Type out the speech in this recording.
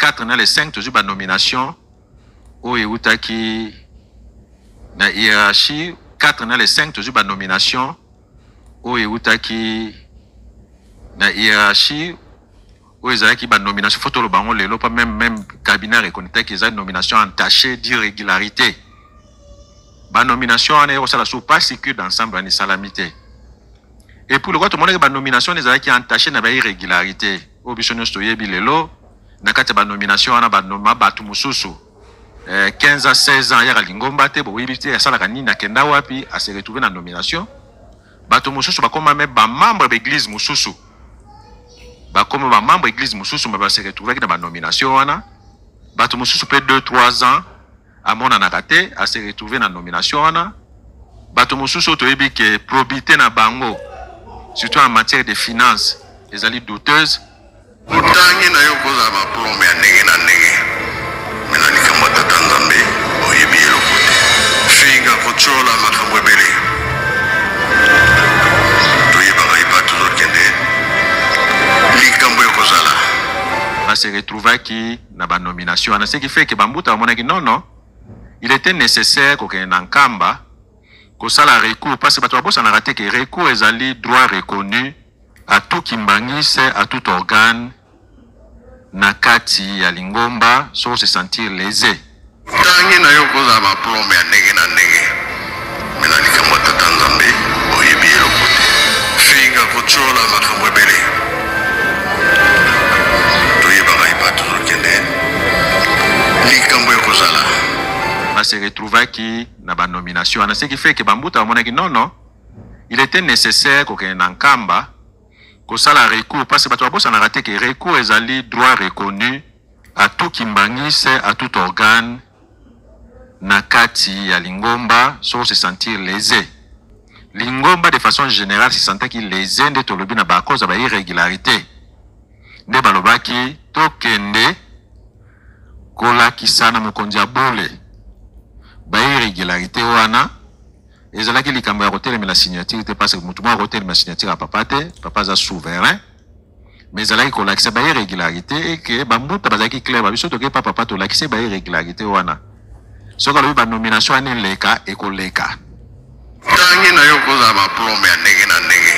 4 na les 5 toujours ba nomination o eutaki na hiérarchie 4 na les 5 toujours ba nomination o eutaki na hiérarchie o ezalaki ba nomination photo lo bango lelo pas même cabinet reconnaît que ça nomination entachée d'irrégularité ba nomination on est au sala sous pas sécure d'ensemble ni salamité et pour le quoi tout le monde ba nomination ezalaki entachée na ba irrégularité o bisono stoyebi lelo na kati ba nomination ana ba noma batu mususu 15 à 16 ans ya lingomba te bo wibiti ya sala kanini na kenda wapi a se retrouver na nomination batu mususu ba koma même ba membre de l'église mususu ba koma ba membre église mususu ba se retrouver na ba nomination wana batu mususu peut 2-3 ans à mon anakate a se retrouver na nomination wana batu mususu to yebi ke probité na bango surtout en matière de finances les alliés douteuses utangi na yo koza ba plombe ya ndenge na ndenge mena likamata tanzambe oyebi elokote finga kochola makambo ebele toyebaka ipa tozokende likambo ekozala va se retrouver qui na ba nomination ana ce qui fait que bambuta amonaki non il était nécessaire ko kena nkamba ko sala recours parce que bato babosa na raté que recours ezali droit reconnu à tout kimbangise à tout organe na kati ya lingomba so se sentir lésé tangi na yo koza ba plombe ya ndenge na ndenge mena likambo ta tanzambe oyebi elokote finga kochola makambo ebele toyebaka ipa tozokende likambo ekozala va se retrouver qui na ba nomination ana ce qui fait que bambuta amonaki non il était nécessaire ko kena nkamba ko sala recours parce que bato babosa na raté que recours ezali droit reconnu à tout kimbangise à tout organe na kati ya lingomba so se sentir lésé lingomba de façon générale se sentait qu'il lésé nde tolobi na ba cause ba irrégularité nde balobaki tokende kolakisa na mokonzi ya bole ba irrégularité wana ezalaki likambo ya kotelemela signature te parce que mutu moko akotelema signature ya papa te papa aza souverain mais ezalaki kolakisa ba irrégularité et que bambuta bazalaki clair babiso toke pa papa tolakisa ba irrégularité wana soki alobi banomination ane leka ekoleka tangi na yo koza ba plombe ya ndenge na ndenge